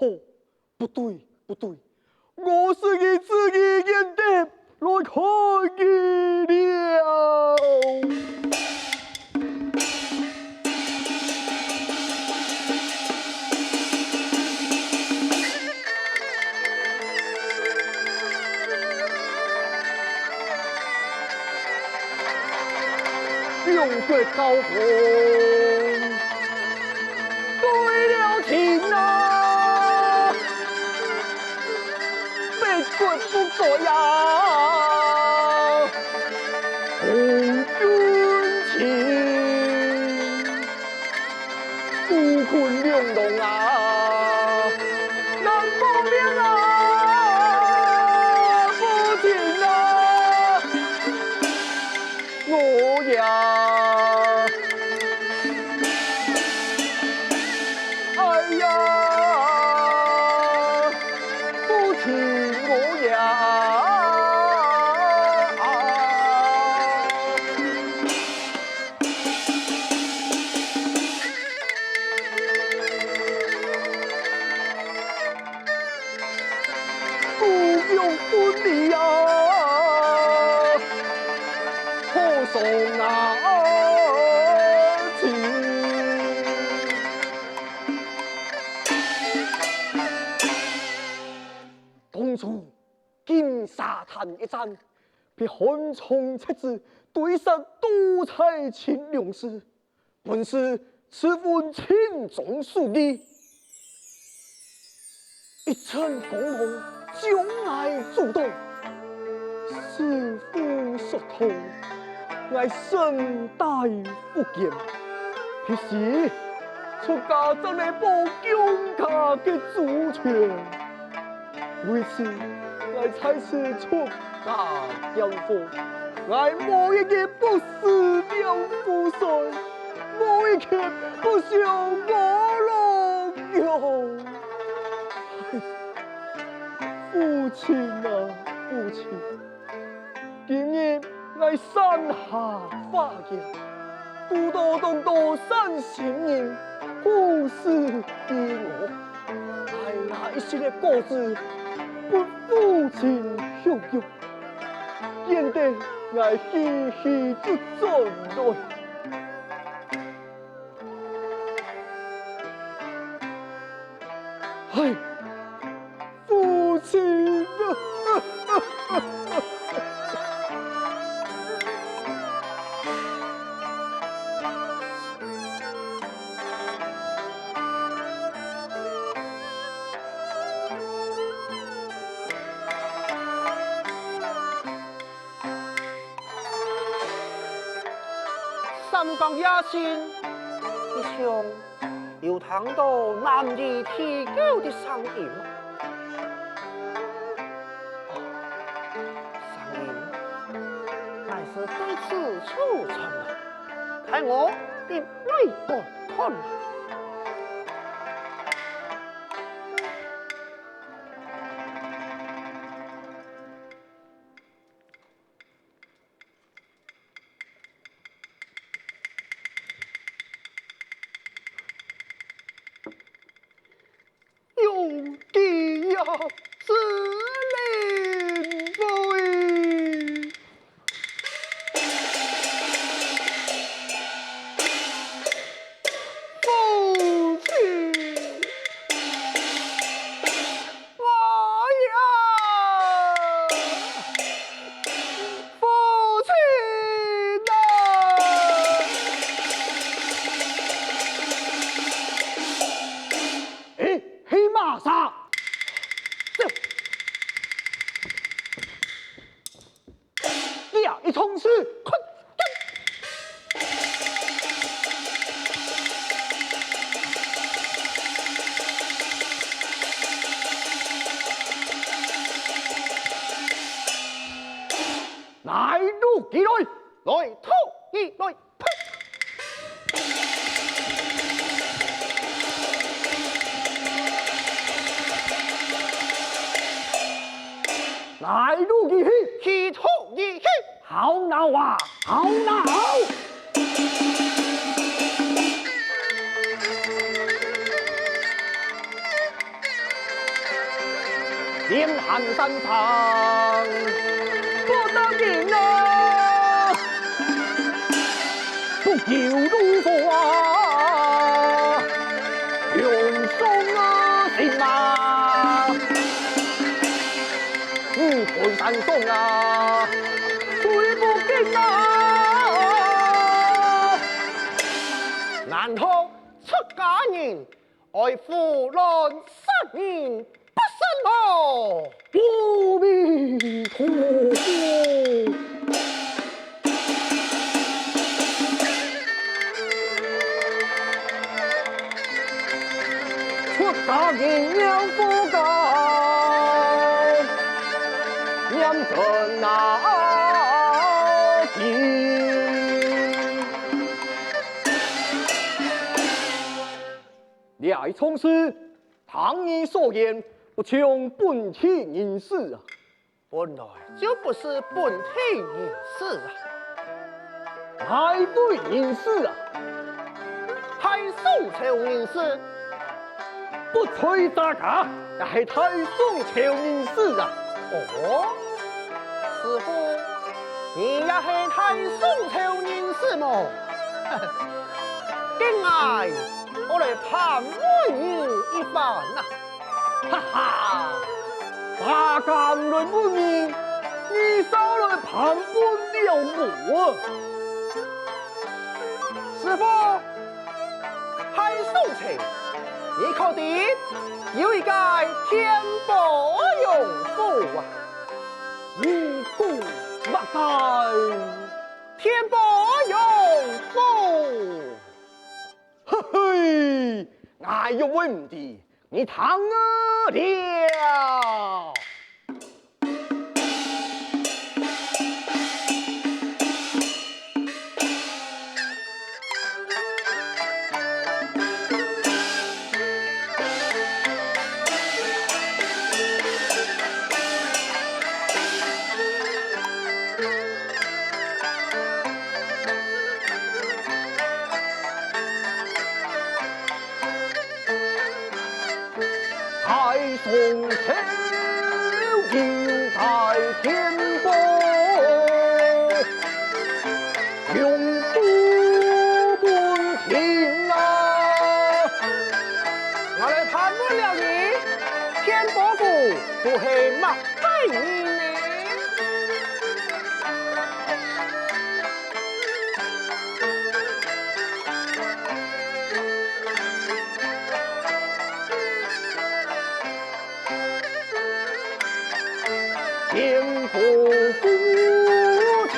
错，不对，不对，我是以自己眼的来看见了。用国高峰，对了天啊，北国不过呀，红军情，孤困两龙啊，难保命啊，父亲啊，我呀。当初金沙滩一战，被汉冲斥之，对杀多才秦良士，本是此番轻重数义，一寸光芒将爱主动，师父所痛，爱身带不见，必是出家真来保疆家的主权。为此，我才是出家养父，我某一个不死了父帅，某一个不孝我老友。父亲啊，父亲，今日我山下发言，多多动多三千人，故事给我，爱那一些的果子。不父亲享用，见得我嘻嘻就转来。唉，父亲啊！三江野心，一向有谈到男女提高的声音。声音乃是对此促成了，看我的内观看来。用地呀，是灵飞。父亲，我呀，父亲啊！哎，黑马杀！一同是快来路几来，来吐一来，来路几去吐一去。好闹啊，好闹！剑寒山长，不得见啊，不求如花，用松啊心啊，退山松啊，水不见啊，难道出家人爱夫乱杀人不成哦？阿弥陀佛。出家人养不高，养成那情。赖从师，唐你所言不穷本体人事啊！本来就不是本体人事啊，乃非人事啊！太宋朝人事，不吹大家，也系太宋朝人事啊！哦，师傅，你也是太宋朝人士么？今来我来盘问你一番呐、哈哈，大家唔来问你，你少来盘问了我。师傅，太宋朝，你确定有一个天宝用户啊？无故莫该，天宝用户。嘿嘿，我有问题，你躺了。太宋朝应在天宝，永不本天啊！我来盘问了你，天伯府不是莫非你呢？天伯府情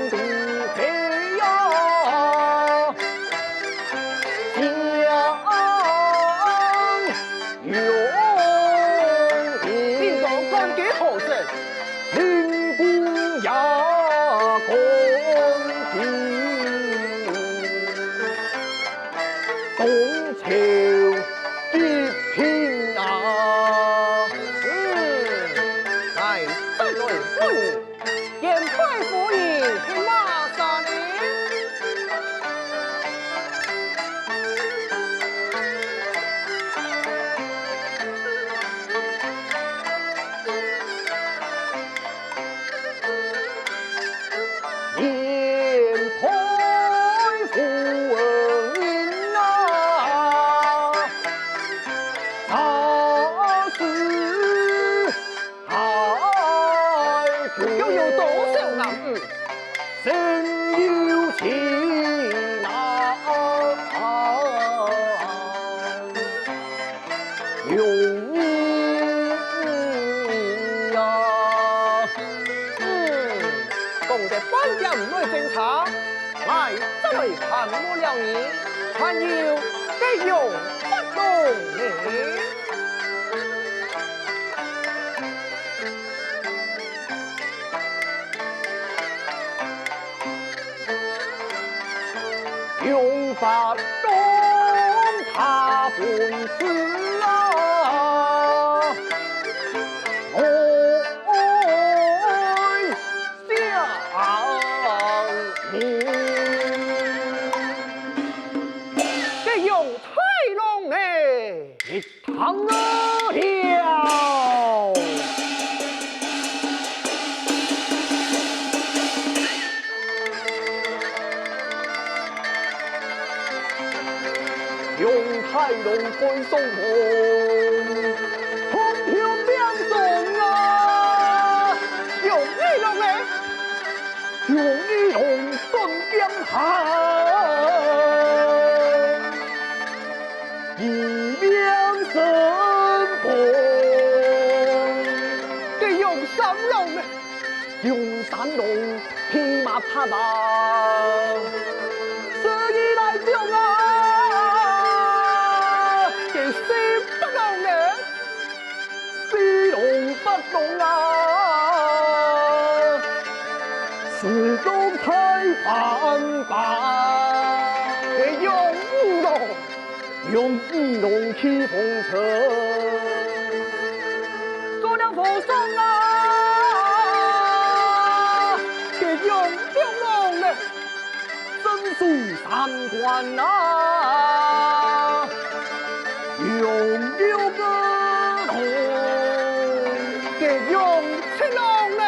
独黑呀，相拥你都敢给后生？灵公呀公平，东朝一品啊！来，再来问你，燕太夫人是马啥呢？燕太夫人啊，她是太夫又有多少男儿？身有情啊，用你呀。讲得半点唔来正常，来再来盘我了你，还有得用不动你。用法中他本事啊，爱相听。得用太long呢？你躺了。用太龙推送红，红飘两松啊，用一龙嘞，用一龙断江行，一命生红，给用三龙嘞，用三龙匹马踏马，十一来将啊！八龙啊，四龙太繁华，用五龙，用一龙起风车，做了佛送啊，给用六龙嘞，征数三关啊，用六个龙。用七龙嘞，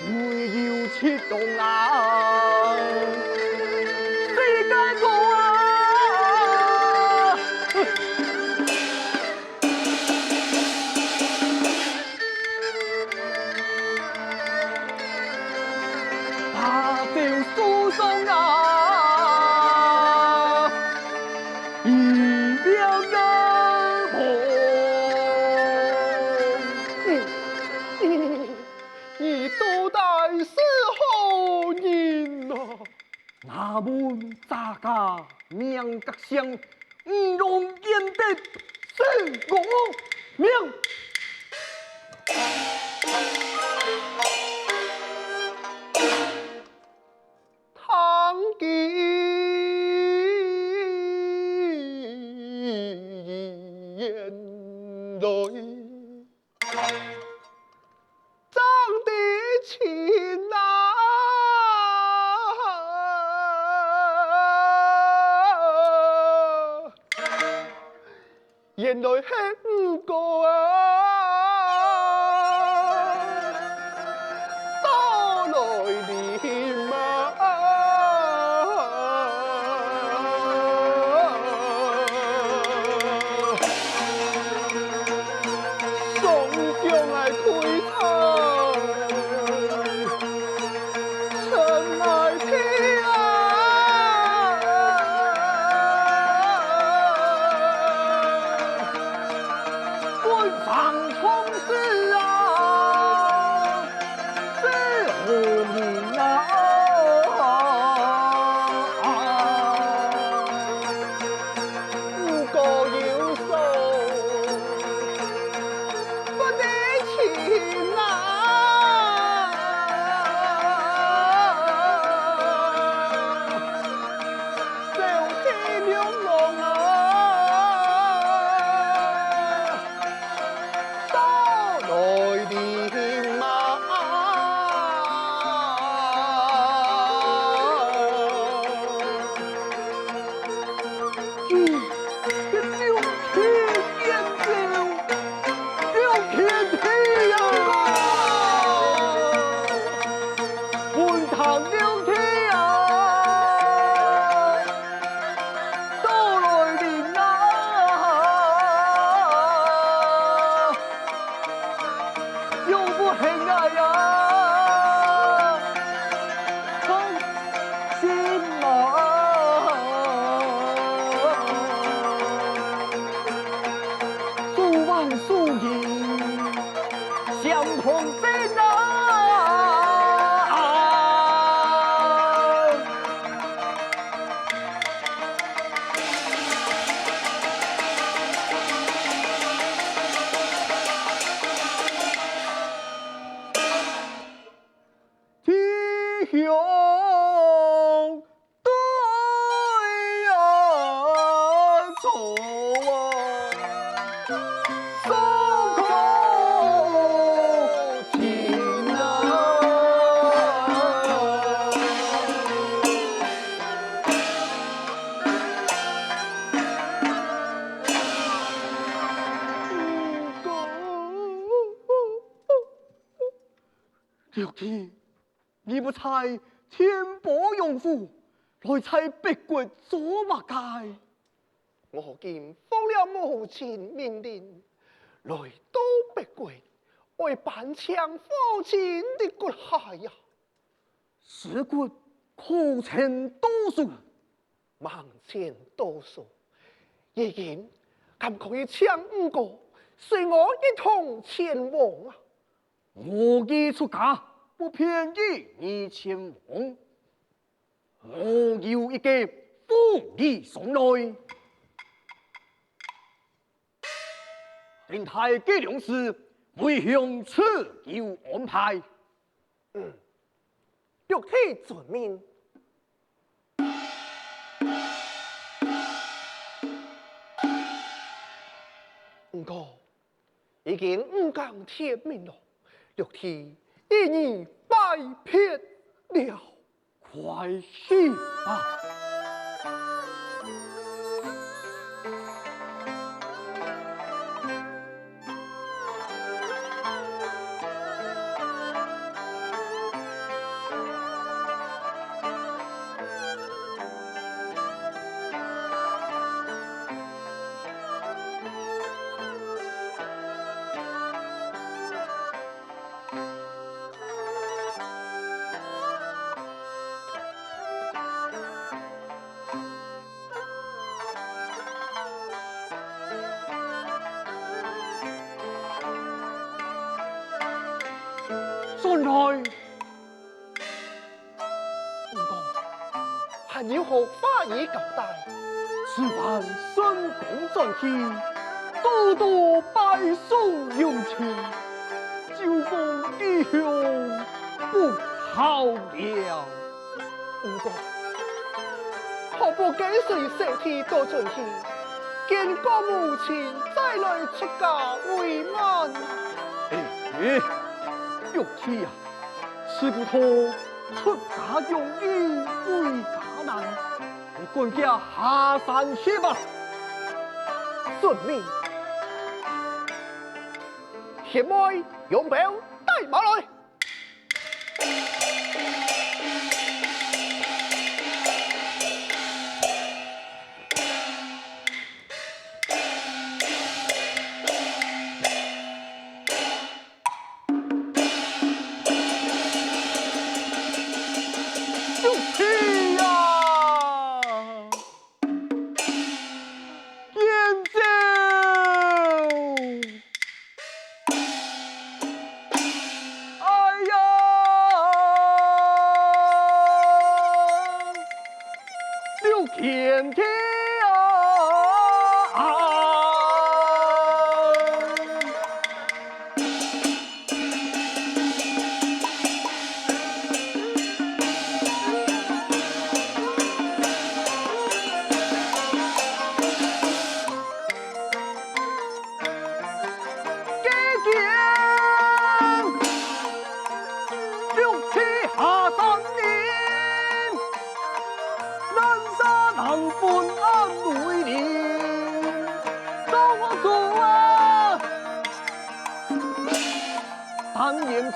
唯有七龙啊，世界歌啊，大雕书生啊，一秒个梦。你都带是好人呐！那门大家命格相，五龙见得是我命。唐吉眼泪。亲啊，原来是五个啊，到来的嘛，宋江爱开仓。六弟，你不猜天波用户来猜北国做乜界？我今奉了母亲命令，来到北国，为办强父亲的骨骸呀。尸骨可曾多数？万千多数，已经敢可以抢5个，随我一同前往啊！我已出家，不便宜你前往。我有一个福利送来，令太吉良师为向此有安排。玉体遵命。不过，已经5更天明了，玉体已经拜别了。快去吧！进来。不过，还要何法以交代？此番身公转去，多多拜送用情，就奉义兄不好了。不过，何不跟随舍弟到进去，见过母亲，再来出家为难？玉体啊，此骨头出家容易为家难，你管家下山去吧。顺命。贤妹，用表带马来。天天啊！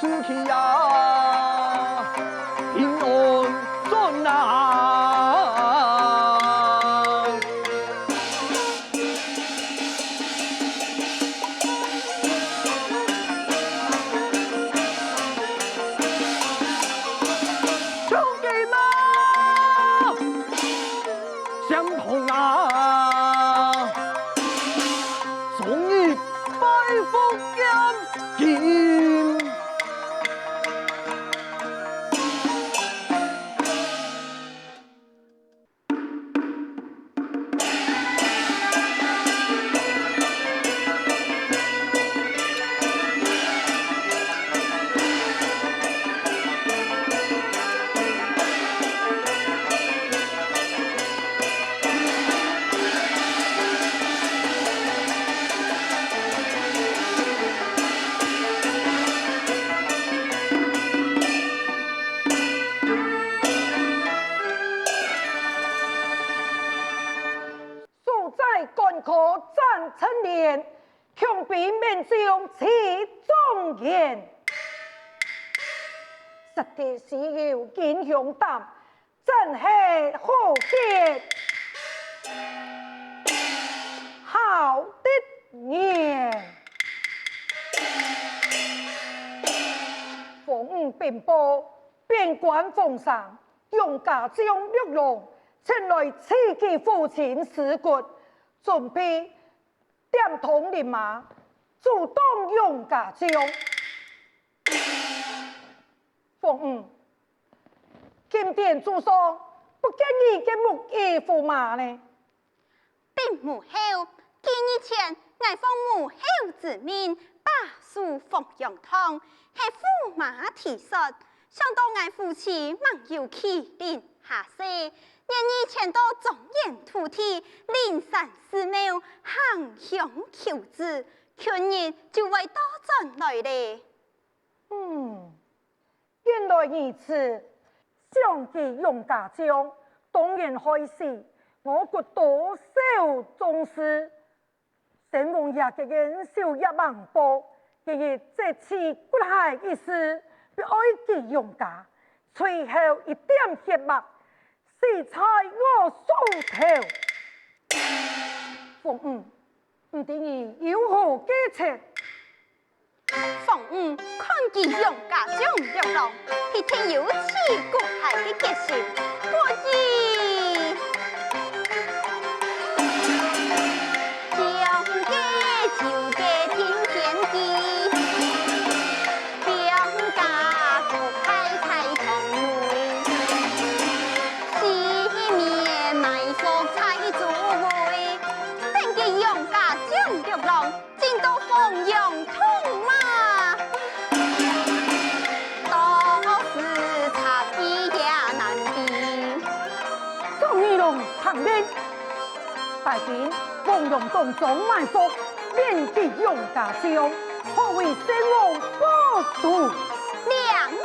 此去呀，平安转啊！兄弟们，相同啊！终于拜服眼睛。可战成年，恐避免将其庄严。实地是有见雄胆，真系好见。禀报，边关奉上，用家将玉龙前来刺激父亲尸骨，准备点通人马，主动用家将。凤五，金殿主上不建议嘅木衣驸马呢？并母后，几日前我奉母后之命，把书奉阳堂，系驸马提出，想到我父亲忙有麒麟下世，年日前到中原土地，灵山寺庙行香求子，今日就为多转来咧。原来如此，相继用家将，当然开始，我国多少重视。神王爷嘅人少一万步，今日这次骨骸一事，必爱其用家，最后一点血脉，是在我手头。凤五，唔知你有何计策？凤五看见用家将玉龙，必定有此骨骸的决心，果然。大兵奉用当中埋伏，面敌用家将，可为先王保住良子。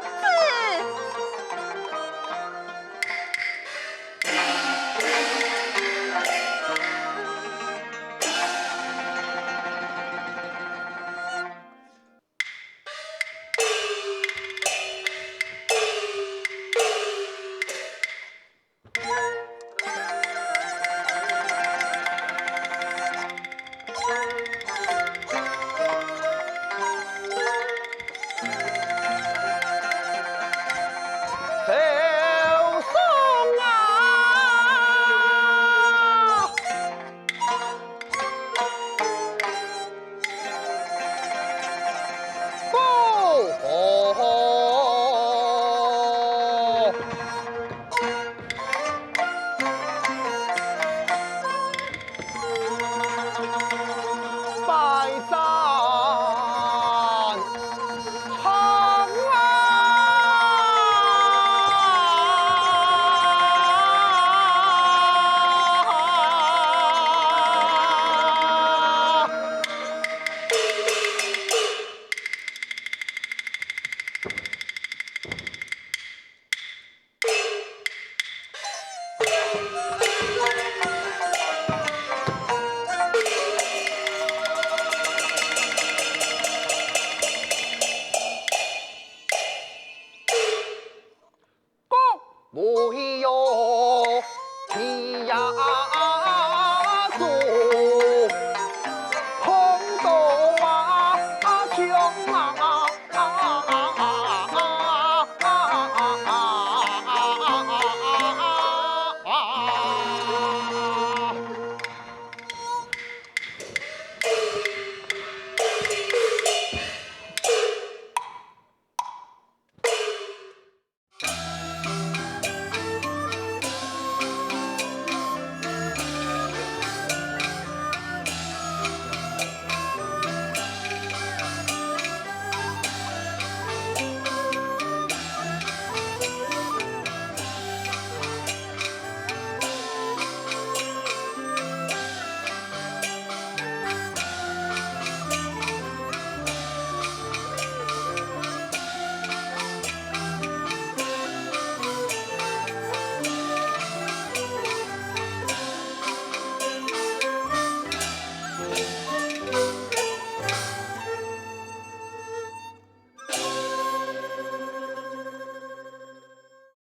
没有天涯作。